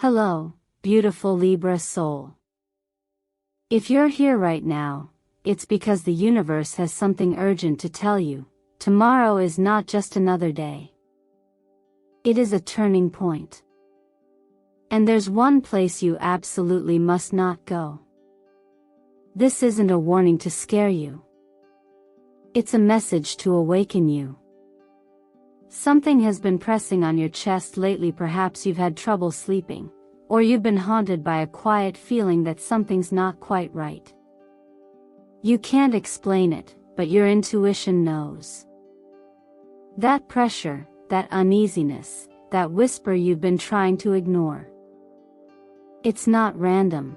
Hello, beautiful Libra soul. If you're here right now, it's because the universe has something urgent to tell you. Tomorrow is not just another day. It is a turning point. And there's one place you absolutely must not go. This isn't a warning to scare you. It's a message to awaken you. Something has been pressing on your chest lately. Perhaps you've had trouble sleeping, or you've been haunted by a quiet feeling that something's not quite right. You can't explain it, but your intuition knows. That pressure, that uneasiness, that whisper you've been trying to ignore. It's not random.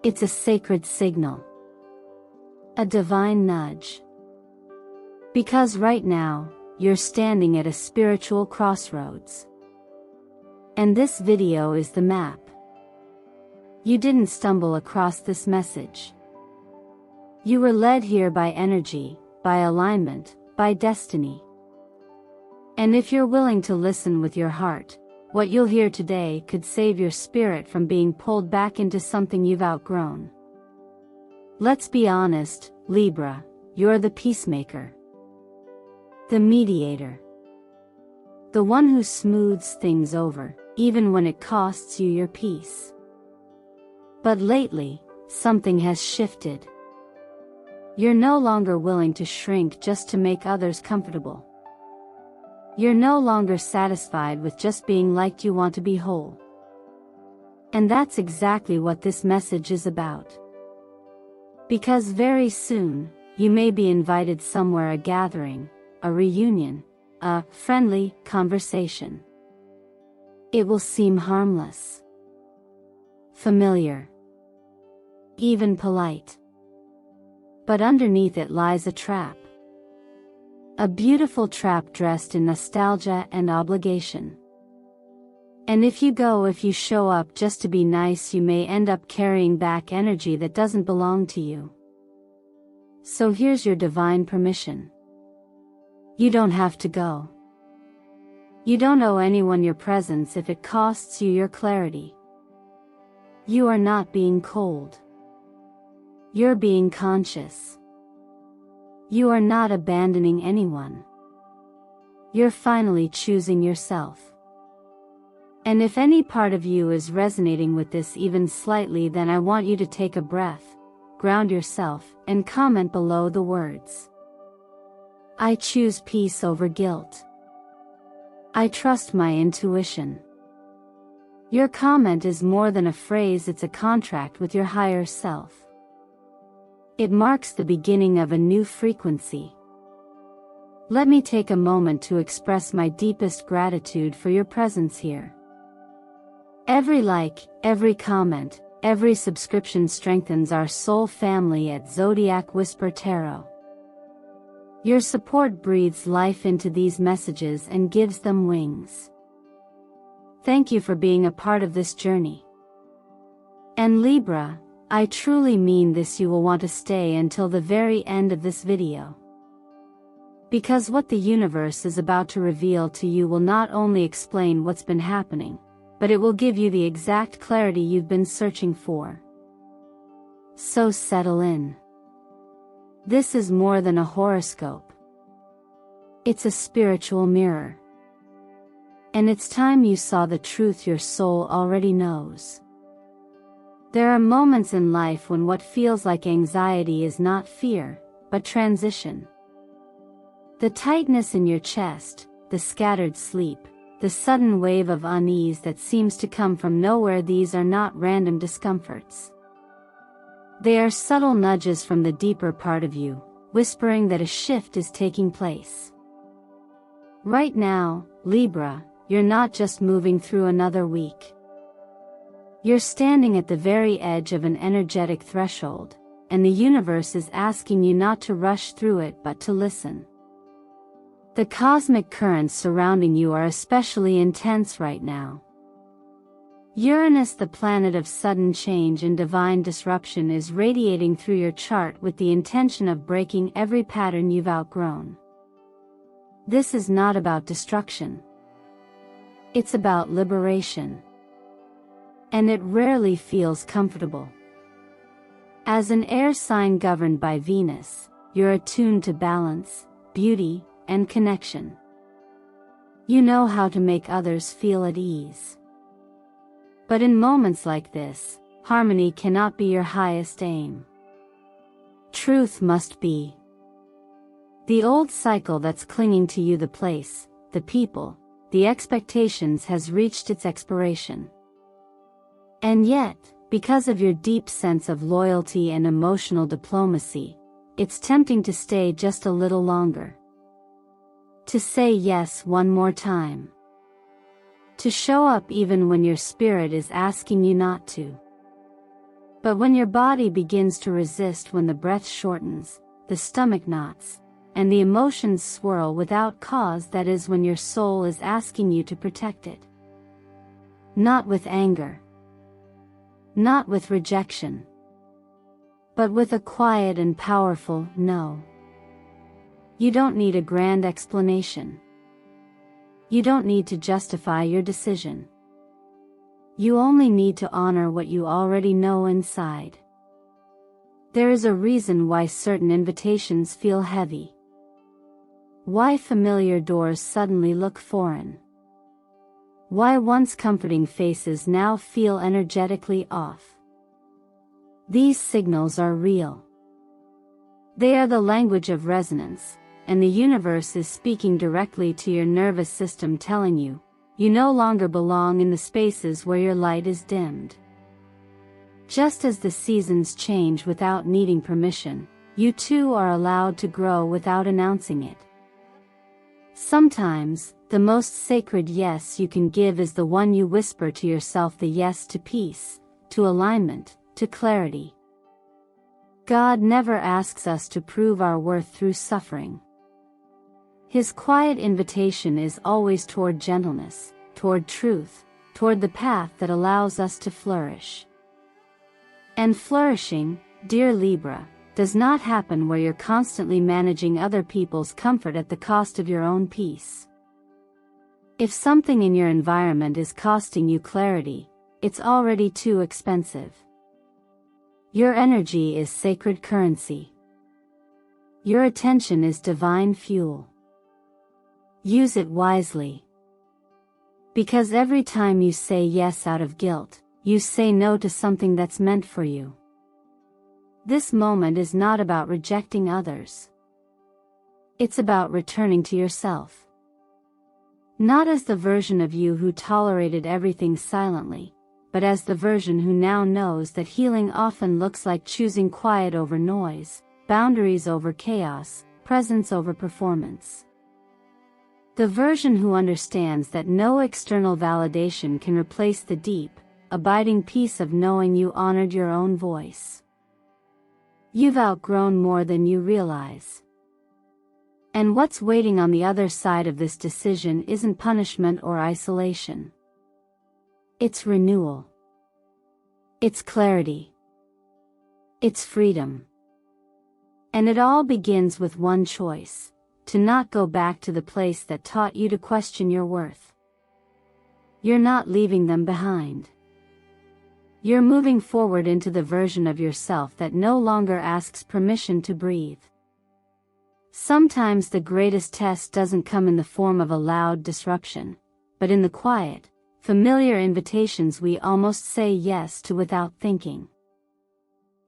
It's a sacred signal. A divine nudge. Because right now, you're standing at a spiritual crossroads. And this video is the map. You didn't stumble across this message. You were led here by energy, by alignment, by destiny. And if you're willing to listen with your heart, what you'll hear today could save your spirit from being pulled back into something you've outgrown. Let's be honest, Libra, you're the peacemaker. The mediator. The one who smooths things over, even when it costs you your peace. But lately, something has shifted. You're no longer willing to shrink just to make others comfortable. You're no longer satisfied with just being liked. You want to be whole. And that's exactly what this message is about. Because very soon, you may be invited somewhere, a gathering, a reunion, a friendly conversation. It will seem harmless, familiar, even polite. But underneath it lies a trap. A beautiful trap dressed in nostalgia and obligation. And if you show up just to be nice, you may end up carrying back energy that doesn't belong to you. So here's your divine permission. You don't have to go. You don't owe anyone your presence if it costs you your clarity. You are not being cold. You're being conscious. You are not abandoning anyone. You're finally choosing yourself. And if any part of you is resonating with this even slightly, then I want you to take a breath, ground yourself, and comment below the words: I choose peace over guilt. I trust my intuition. Your comment is more than a phrase, it's a contract with your higher self. It marks the beginning of a new frequency. Let me take a moment to express my deepest gratitude for your presence here. Every like, every comment, every subscription strengthens our soul family at Zodiac Whisper Tarot. Your support breathes life into these messages and gives them wings. Thank you for being a part of this journey. And Libra, I truly mean this, you will want to stay until the very end of this video. Because what the universe is about to reveal to you will not only explain what's been happening, but it will give you the exact clarity you've been searching for. So settle in. This is more than a horoscope. It's a spiritual mirror. And it's time you saw the truth your soul already knows. There are moments in life when what feels like anxiety is not fear, but transition. The tightness in your chest, the scattered sleep, the sudden wave of unease that seems to come from nowhere, these are not random discomforts. They are subtle nudges from the deeper part of you, whispering that a shift is taking place. Right now, Libra, you're not just moving through another week. You're standing at the very edge of an energetic threshold, and the universe is asking you not to rush through it but to listen. The cosmic currents surrounding you are especially intense right now. Uranus, the planet of sudden change and divine disruption, is radiating through your chart with the intention of breaking every pattern you've outgrown. This is not about destruction. It's about liberation. And it rarely feels comfortable. As an air sign governed by Venus, you're attuned to balance, beauty, and connection. You know how to make others feel at ease. But in moments like this, harmony cannot be your highest aim. Truth must be. The old cycle that's clinging to you, the place, the people, the expectations, has reached its expiration. And yet, because of your deep sense of loyalty and emotional diplomacy, it's tempting to stay just a little longer. To say yes one more time. To show up even when your spirit is asking you not to. But when your body begins to resist, when the breath shortens, the stomach knots, and the emotions swirl without cause, that is when your soul is asking you to protect it. Not with anger. Not with rejection. But with a quiet and powerful no. You don't need a grand explanation. You don't need to justify your decision. You only need to honor what you already know inside. There is a reason why certain invitations feel heavy. Why familiar doors suddenly look foreign. Why once comforting faces now feel energetically off. These signals are real. They are the language of resonance, and the universe is speaking directly to your nervous system, telling you, you no longer belong in the spaces where your light is dimmed. Just as the seasons change without needing permission, you too are allowed to grow without announcing it. Sometimes, the most sacred yes you can give is the one you whisper to yourself, the yes to peace, to alignment, to clarity. God never asks us to prove our worth through suffering. His quiet invitation is always toward gentleness, toward truth, toward the path that allows us to flourish. And flourishing, dear Libra, does not happen where you're constantly managing other people's comfort at the cost of your own peace. If something in your environment is costing you clarity, it's already too expensive. Your energy is sacred currency. Your attention is divine fuel. Use it wisely. Because every time you say yes out of guilt, you say no to something that's meant for you. This moment is not about rejecting others. It's about returning to yourself. Not as the version of you who tolerated everything silently, but as the version who now knows that healing often looks like choosing quiet over noise, boundaries over chaos, presence over performance. The version who understands that no external validation can replace the deep, abiding peace of knowing you honored your own voice. You've outgrown more than you realize. And what's waiting on the other side of this decision isn't punishment or isolation. It's renewal. It's clarity. It's freedom. And it all begins with one choice: to not go back to the place that taught you to question your worth. You're not leaving them behind. You're moving forward into the version of yourself that no longer asks permission to breathe. Sometimes the greatest test doesn't come in the form of a loud disruption, but in the quiet, familiar invitations we almost say yes to without thinking.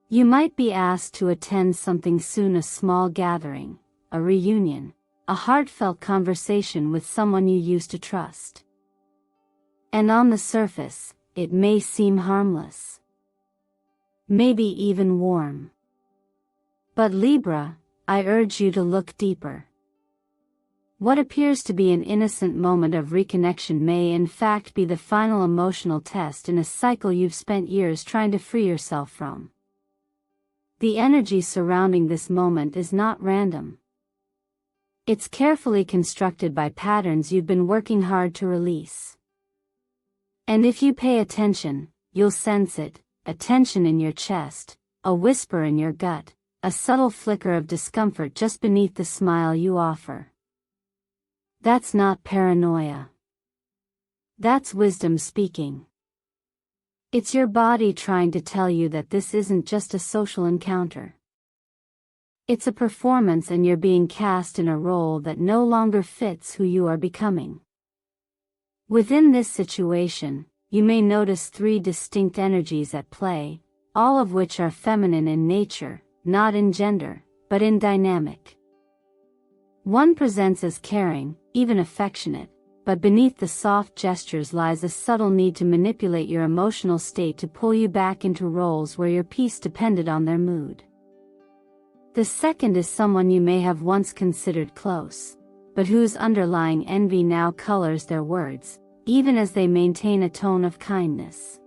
You might be asked to attend something soon, a small gathering, a reunion, a heartfelt conversation with someone you used to trust. And on the surface, it may seem harmless. Maybe even warm. But Libra, I urge you to look deeper. What appears to be an innocent moment of reconnection may in fact be the final emotional test in a cycle you've spent years trying to free yourself from. The energy surrounding this moment is not random. It's carefully constructed by patterns you've been working hard to release. And if you pay attention, you'll sense it: a tension in your chest, a whisper in your gut, a subtle flicker of discomfort just beneath the smile you offer. That's not paranoia. That's wisdom speaking. It's your body trying to tell you that this isn't just a social encounter. It's a performance and you're being cast in a role that no longer fits who you are becoming. Within this situation, you may notice three distinct energies at play, all of which are feminine in nature, not in gender, but in dynamic. One presents as caring, even affectionate, but beneath the soft gestures lies a subtle need to manipulate your emotional state to pull you back into roles where your peace depended on their mood. The second is someone you may have once considered close, but whose underlying envy now colors their words, even as they maintain a tone of kindness.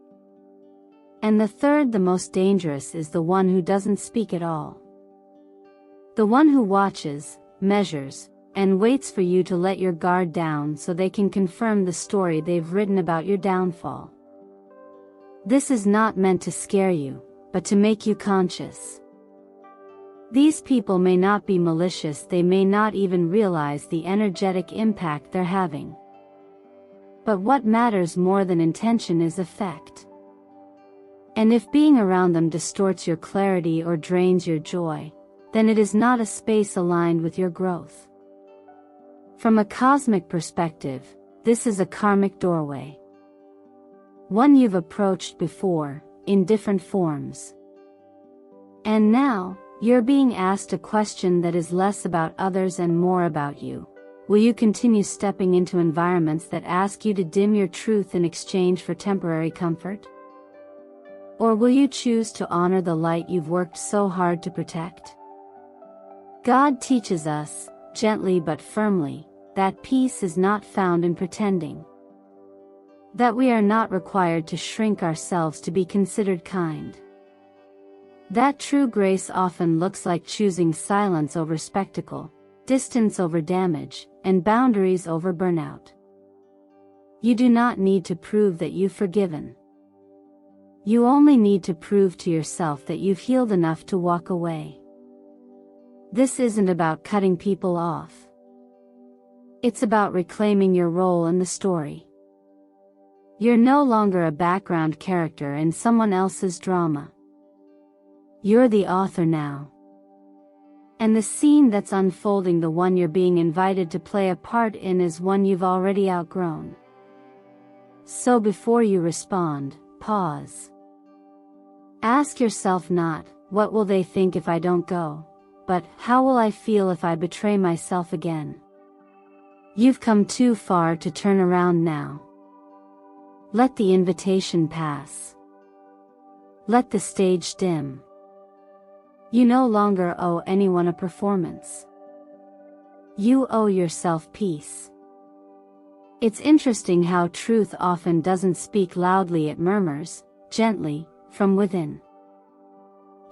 And the third, the most dangerous, is the one who doesn't speak at all. The one who watches, measures, and waits for you to let your guard down so they can confirm the story they've written about your downfall. This is not meant to scare you, but to make you conscious. These people may not be malicious, they may not even realize the energetic impact they're having. But what matters more than intention is effect. And if being around them distorts your clarity or drains your joy, then it is not a space aligned with your growth. From a cosmic perspective, this is a karmic doorway. One you've approached before, in different forms. And now, you're being asked a question that is less about others and more about you. Will you continue stepping into environments that ask you to dim your truth in exchange for temporary comfort? Or will you choose to honor the light you've worked so hard to protect? God teaches us, gently but firmly, that peace is not found in pretending. That we are not required to shrink ourselves to be considered kind. That true grace often looks like choosing silence over spectacle, distance over damage, and boundaries over burnout. You do not need to prove that you've forgiven. You only need to prove to yourself that you've healed enough to walk away. This isn't about cutting people off. It's about reclaiming your role in the story. You're no longer a background character in someone else's drama. You're the author now. And the scene that's unfolding, the one you're being invited to play a part in, is one you've already outgrown. So before you respond, pause. Ask yourself not, what will they think if I don't go? But, how will I feel if I betray myself again? You've come too far to turn around now. Let the invitation pass. Let the stage dim. You no longer owe anyone a performance. You owe yourself peace. It's interesting how truth often doesn't speak loudly, it murmurs, gently, from within.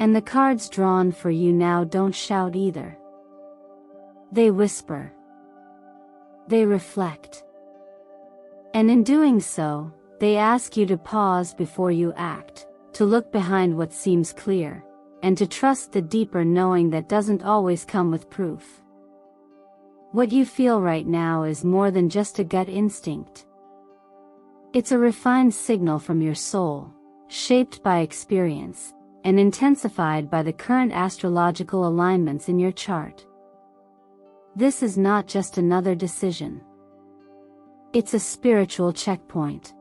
And the cards drawn for you now don't shout either. They whisper. They reflect. And in doing so, they ask you to pause before you act, to look behind what seems clear, and to trust the deeper knowing that doesn't always come with proof. What you feel right now is more than just a gut instinct. It's a refined signal from your soul, shaped by experience, and intensified by the current astrological alignments in your chart. This is not just another decision. It's a spiritual checkpoint.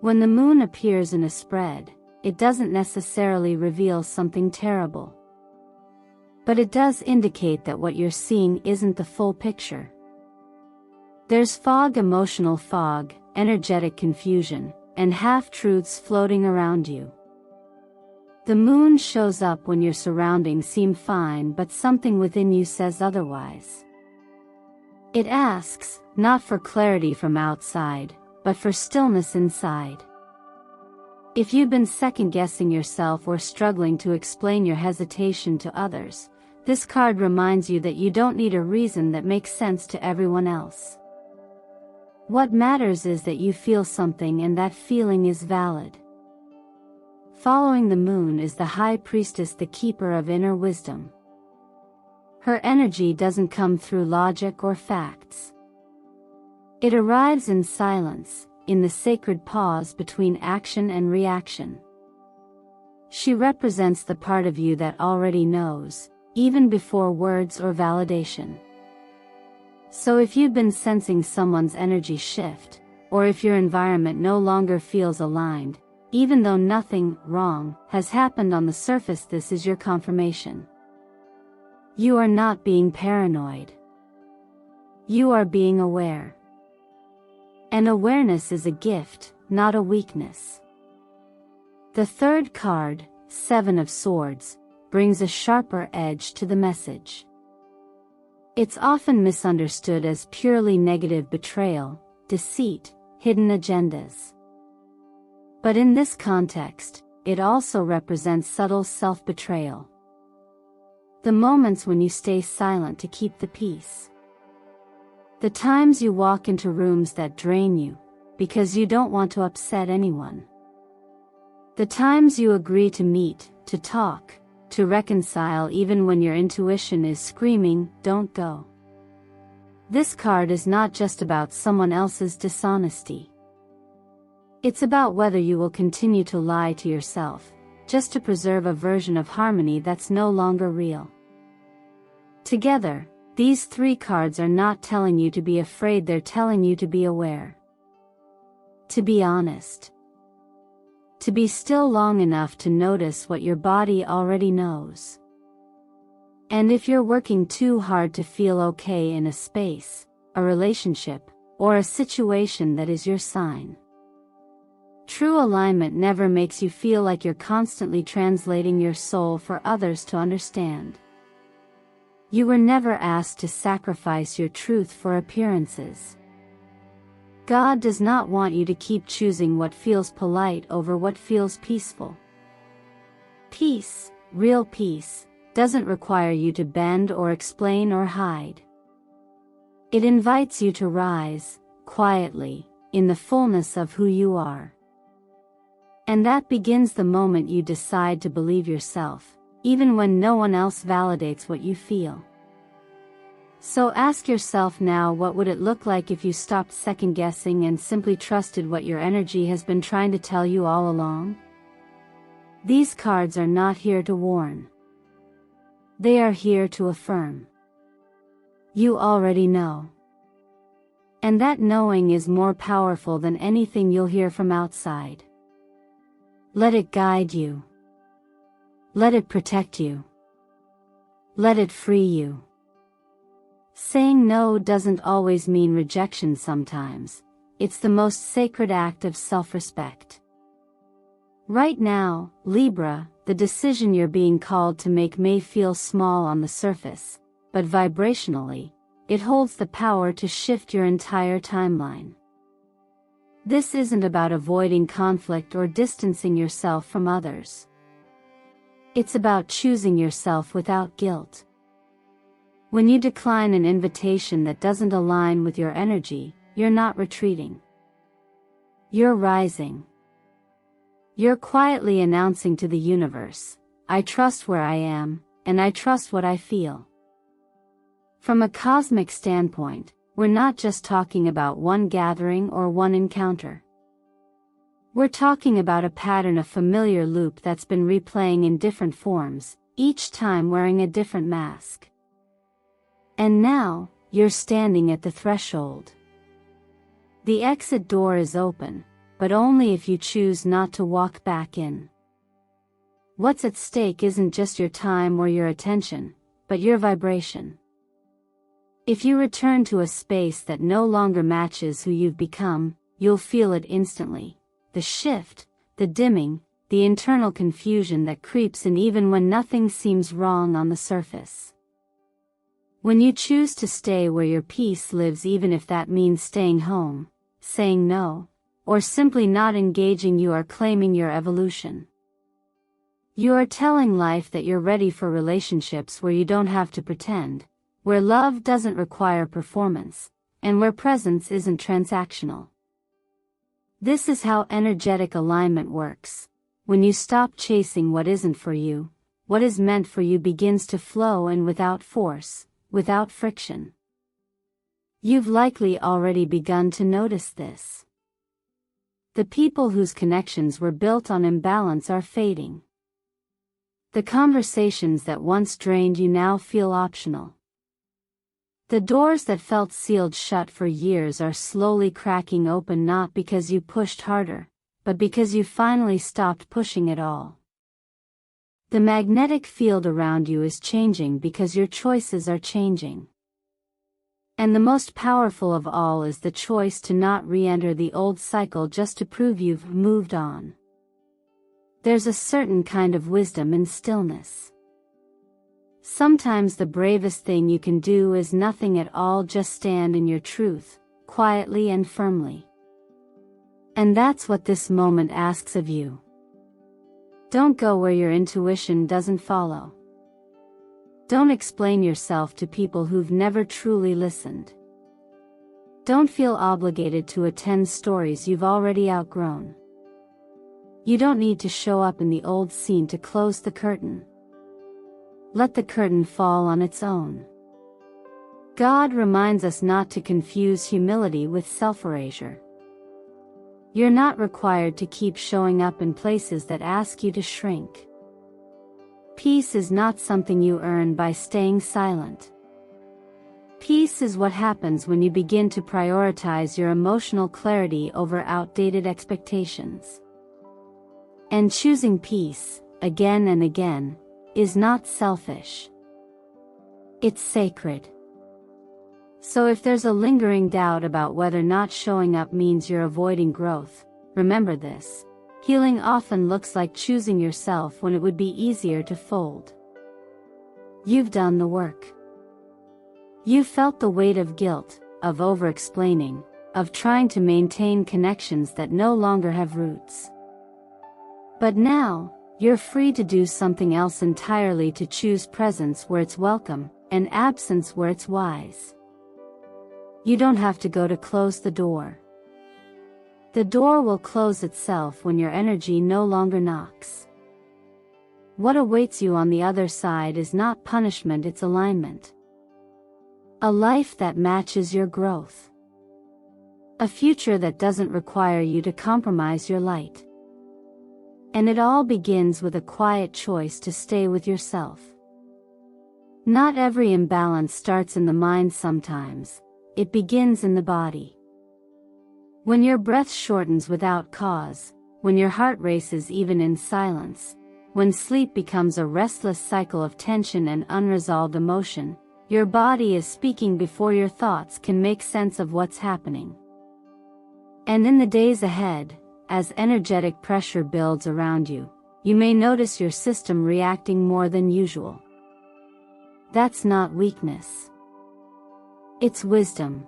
When the moon appears in a spread, it doesn't necessarily reveal something terrible. But it does indicate that what you're seeing isn't the full picture. There's fog, emotional fog, energetic confusion, and half-truths floating around you. The moon shows up when your surroundings seem fine but something within you says otherwise. It asks, not for clarity from outside, but for stillness inside. If you've been second-guessing yourself or struggling to explain your hesitation to others, this card reminds you that you don't need a reason that makes sense to everyone else. What matters is that you feel something and that feeling is valid. Following the moon is the High Priestess, the keeper of inner wisdom. Her energy doesn't come through logic or facts. It arrives in silence, in the sacred pause between action and reaction. She represents the part of you that already knows, even before words or validation. So if you've been sensing someone's energy shift, or if your environment no longer feels aligned, even though nothing wrong has happened on the surface, this is your confirmation. You are not being paranoid. You are being aware. And awareness is a gift, not a weakness. The third card, Seven of Swords, brings a sharper edge to the message. It's often misunderstood as purely negative betrayal, deceit, hidden agendas. But in this context, it also represents subtle self-betrayal. The moments when you stay silent to keep the peace. The times you walk into rooms that drain you, because you don't want to upset anyone. The times you agree to meet, to talk, to reconcile even when your intuition is screaming, don't go. This card is not just about someone else's dishonesty. It's about whether you will continue to lie to yourself, just to preserve a version of harmony that's no longer real. Together, these three cards are not telling you to be afraid, they're telling you to be aware. To be honest. To be still long enough to notice what your body already knows. And if you're working too hard to feel okay in a space, a relationship, or a situation, that is your sign. True alignment never makes you feel like you're constantly translating your soul for others to understand. You were never asked to sacrifice your truth for appearances. God does not want you to keep choosing what feels polite over what feels peaceful. Peace, real peace, doesn't require you to bend or explain or hide. It invites you to rise, quietly, in the fullness of who you are. And that begins the moment you decide to believe yourself, even when no one else validates what you feel. So ask yourself now, what would it look like if you stopped second-guessing and simply trusted what your energy has been trying to tell you all along? These cards are not here to warn. They are here to affirm. You already know. And that knowing is more powerful than anything you'll hear from outside. Let it guide you. Let it protect you. Let it free you. Saying no doesn't always mean rejection sometimes. It's the most sacred act of self-respect. Right now, Libra, the decision you're being called to make may feel small on the surface, but vibrationally, it holds the power to shift your entire timeline. This isn't about avoiding conflict or distancing yourself from others. It's about choosing yourself without guilt. When you decline an invitation that doesn't align with your energy, you're not retreating. You're rising. You're quietly announcing to the universe, I trust where I am, and I trust what I feel. From a cosmic standpoint, we're not just talking about one gathering or one encounter. We're talking about a pattern, of familiar loop that's been replaying in different forms, each time wearing a different mask. And now, you're standing at the threshold. The exit door is open, but only if you choose not to walk back in. What's at stake isn't just your time or your attention, but your vibration. If you return to a space that no longer matches who you've become, you'll feel it instantly. The shift, the dimming, the internal confusion that creeps in even when nothing seems wrong on the surface. When you choose to stay where your peace lives, even if that means staying home, saying no, or simply not engaging, you are claiming your evolution. You are telling life that you're ready for relationships where you don't have to pretend, where love doesn't require performance, and where presence isn't transactional. This is how energetic alignment works. When you stop chasing what isn't for you, what is meant for you begins to flow, and without force, without friction. You've likely already begun to notice this. The people whose connections were built on imbalance are fading. The conversations that once drained you now feel optional. The doors that felt sealed shut for years are slowly cracking open, not because you pushed harder, but because you finally stopped pushing at all. The magnetic field around you is changing because your choices are changing. And the most powerful of all is the choice to not re-enter the old cycle just to prove you've moved on. There's a certain kind of wisdom in stillness. Sometimes the bravest thing you can do is nothing at all, just stand in your truth, quietly and firmly. And that's what this moment asks of you. Don't go where your intuition doesn't follow. Don't explain yourself to people who've never truly listened. Don't feel obligated to attend stories you've already outgrown. You don't need to show up in the old scene to close the curtain. Let the curtain fall on its own. God reminds us not to confuse humility with self-erasure. You're not required to keep showing up in places that ask you to shrink. Peace is not something you earn by staying silent. Peace is what happens when you begin to prioritize your emotional clarity over outdated expectations. And choosing peace, again and again, is not selfish. It's sacred. So if there's a lingering doubt about whether not showing up means you're avoiding growth, remember this: healing often looks like choosing yourself when it would be easier to fold. You've done the work. You've felt the weight of guilt, of over-explaining, of trying to maintain connections that no longer have roots. But now, you're free to do something else entirely, to choose presence where it's welcome, and absence where it's wise. You don't have to go to close the door. The door will close itself when your energy no longer knocks. What awaits you on the other side is not punishment, it's alignment. A life that matches your growth. A future that doesn't require you to compromise your light. And it all begins with a quiet choice to stay with yourself. Not every imbalance starts in the mind. Sometimes it begins in the body. When your breath shortens without cause, when your heart races even in silence, when sleep becomes a restless cycle of tension and unresolved emotion, your body is speaking before your thoughts can make sense of what's happening. And in the days ahead, as energetic pressure builds around you, you may notice your system reacting more than usual. That's not weakness. It's wisdom.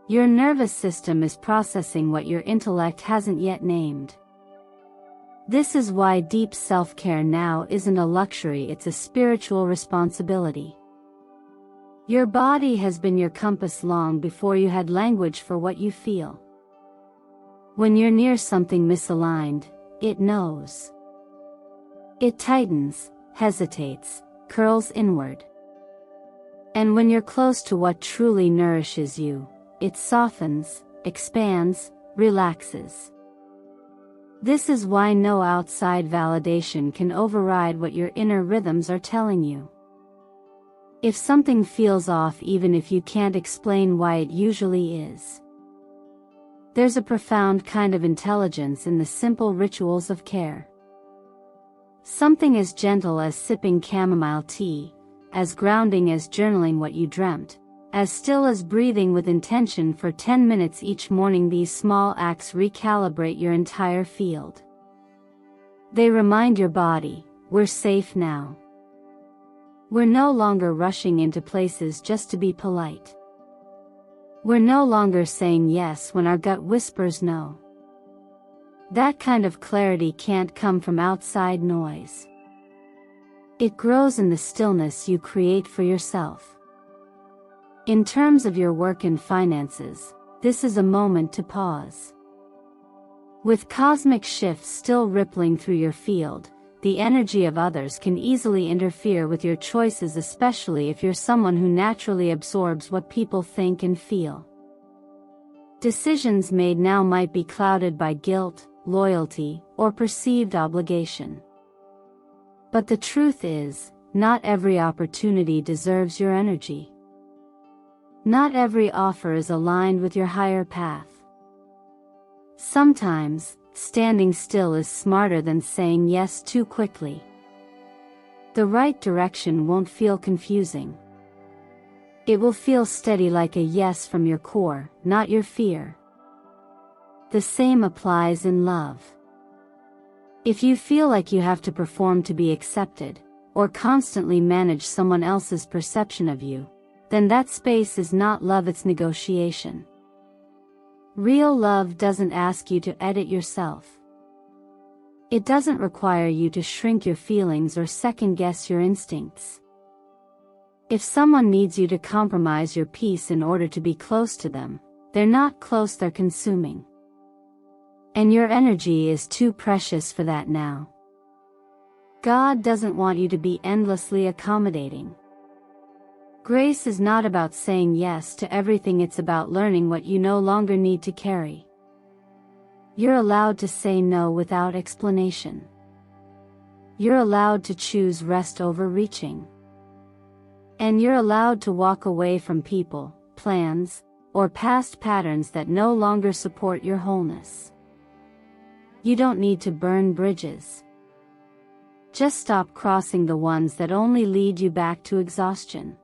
Your nervous system is processing what your intellect hasn't yet named. This is why deep self-care now isn't a luxury, it's a spiritual responsibility. Your body has been your compass long before you had language for what you feel. When you're near something misaligned, it knows. It tightens, hesitates, curls inward. And when you're close to what truly nourishes you, it softens, expands, relaxes. This is why no outside validation can override what your inner rhythms are telling you. If something feels off, even if you can't explain why, it usually is. There's a profound kind of intelligence in the simple rituals of care. Something as gentle as sipping chamomile tea, as grounding as journaling what you dreamt, as still as breathing with intention for 10 minutes each morning. These small acts recalibrate your entire field. They remind your body, we're safe now. We're no longer rushing into places just to be polite. We're no longer saying yes when our gut whispers no. That kind of clarity can't come from outside noise. It grows in the stillness you create for yourself. In terms of your work and finances, this is a moment to pause. With cosmic shifts still rippling through your field, the energy of others can easily interfere with your choices, especially if you're someone who naturally absorbs what people think and feel. Decisions made now might be clouded by guilt, loyalty, or perceived obligation. But the truth is, not every opportunity deserves your energy. Not every offer is aligned with your higher path. Sometimes, standing still is smarter than saying yes too quickly. The right direction won't feel confusing. It will feel steady, like a yes from your core, not your fear. The same applies in love. If you feel like you have to perform to be accepted, or constantly manage someone else's perception of you, then that space is not love, it's negotiation. Real love doesn't ask you to edit yourself. It doesn't require you to shrink your feelings or second-guess your instincts. If someone needs you to compromise your peace in order to be close to them, they're not close, they're consuming. And your energy is too precious for that now. God doesn't want you to be endlessly accommodating. Grace is not about saying yes to everything, it's about learning what you no longer need to carry. You're allowed to say no without explanation. You're allowed to choose rest over reaching. And you're allowed to walk away from people, plans, or past patterns that no longer support your wholeness. You don't need to burn bridges. Just stop crossing the ones that only lead you back to exhaustion.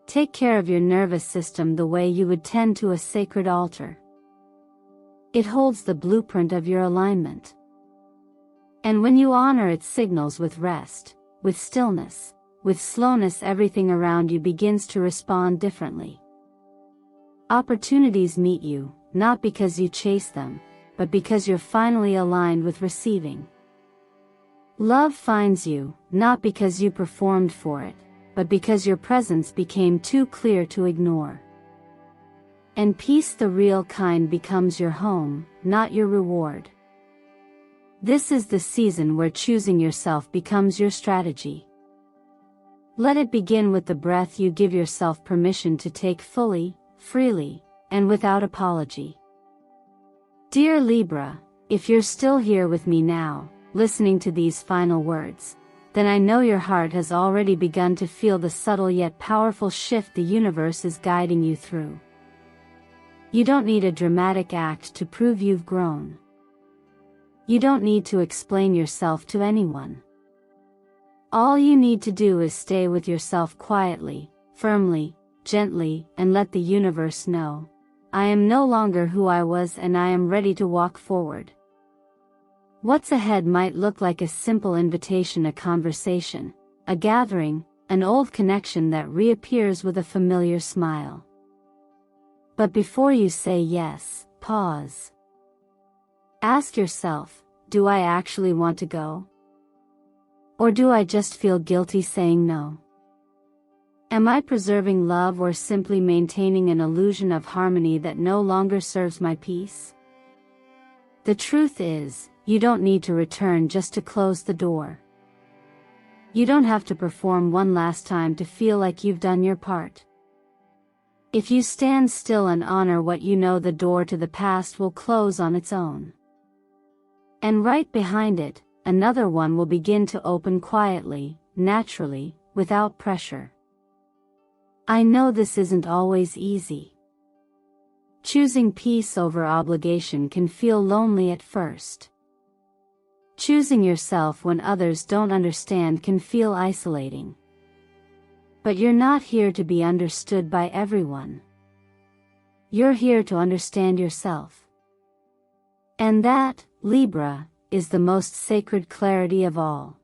Take care of your nervous system the way you would tend to a sacred altar. It holds the blueprint of your alignment. And when you honor its signals with rest, with stillness, with slowness, everything around you begins to respond differently. Opportunities meet you, not because you chase them, but because you're finally aligned with receiving. Love finds you, not because you performed for it, but because your presence became too clear to ignore. And peace, the real kind, becomes your home, not your reward. This is the season where choosing yourself becomes your strategy. Let it begin with the breath you give yourself permission to take fully, freely, and without apology. Dear Libra, if you're still here with me now, listening to these final words, then I know your heart has already begun to feel the subtle yet powerful shift the universe is guiding you through. You don't need a dramatic act to prove you've grown. You don't need to explain yourself to anyone. All you need to do is stay with yourself quietly, firmly, gently, and let the universe know, I am no longer who I was and I am ready to walk forward. What's ahead might look like a simple invitation, a conversation, a gathering, an old connection that reappears with a familiar smile. But before you say yes, pause. Ask yourself, do I actually want to go? Or do I just feel guilty saying no? Am I preserving love or simply maintaining an illusion of harmony that no longer serves my peace? The truth is, you don't need to return just to close the door. You don't have to perform one last time to feel like you've done your part. If you stand still and honor what you know, the door to the past will close on its own. And right behind it, another one will begin to open quietly, naturally, without pressure. I know this isn't always easy. Choosing peace over obligation can feel lonely at first. Choosing yourself when others don't understand can feel isolating. But you're not here to be understood by everyone. You're here to understand yourself. And that, Libra, is the most sacred clarity of all.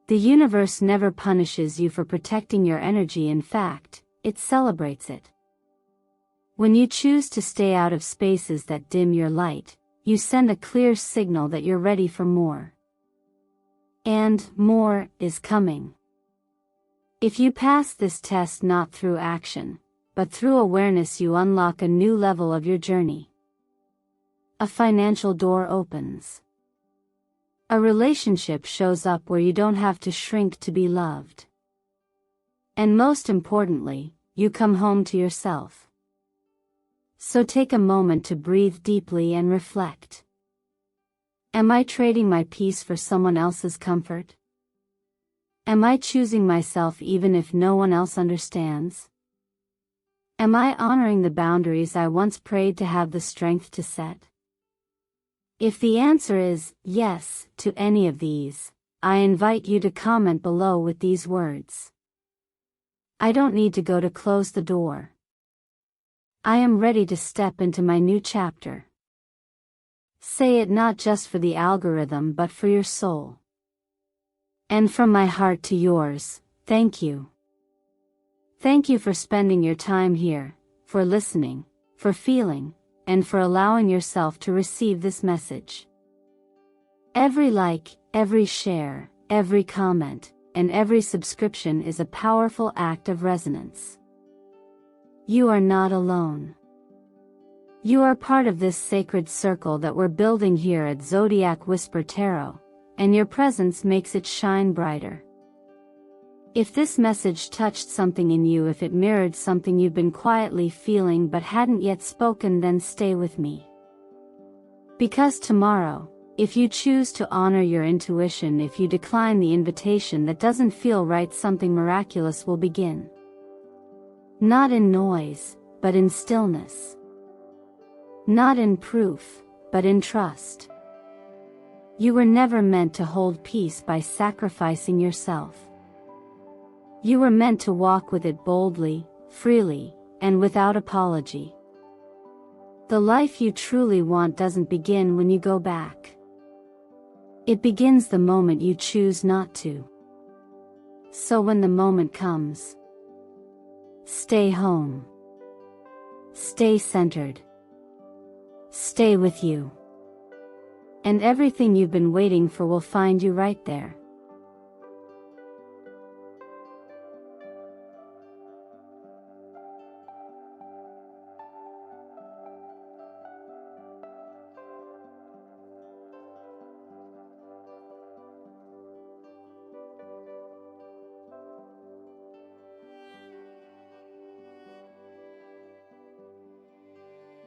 The universe never punishes you for protecting your energy, in fact, it celebrates it. When you choose to stay out of spaces that dim your light, you send a clear signal that you're ready for more. And more is coming. If you pass this test not through action, but through awareness, you unlock a new level of your journey. A financial door opens. A relationship shows up where you don't have to shrink to be loved. And most importantly, you come home to yourself. So take a moment to breathe deeply and reflect. Am I trading my peace for someone else's comfort? Am I choosing myself even if no one else understands? Am I honoring the boundaries I once prayed to have the strength to set? If the answer is yes to any of these, I invite you to comment below with these words. I don't need to go to close the door. I am ready to step into my new chapter. Say it not just for the algorithm but for your soul. And from my heart to yours, thank you. Thank you for spending your time here, for listening, for feeling, and for allowing yourself to receive this message. Every like, every share, every comment, and every subscription is a powerful act of resonance. You are not alone. You are part of this sacred circle that we're building here at Zodiac Whisper Tarot, and your presence makes it shine brighter. If this message touched something in you, if it mirrored something you've been quietly feeling but hadn't yet spoken, then stay with me. Because tomorrow, if you choose to honor your intuition, if you decline the invitation that doesn't feel right, something miraculous will begin. Not in noise, but in stillness. Not in proof, but in trust. You were never meant to hold peace by sacrificing yourself. You were meant to walk with it boldly, freely, and without apology. The life you truly want doesn't begin when you go back. It begins the moment you choose not to. So when the moment comes, stay home. Stay centered. Stay with you. And everything you've been waiting for will find you right there.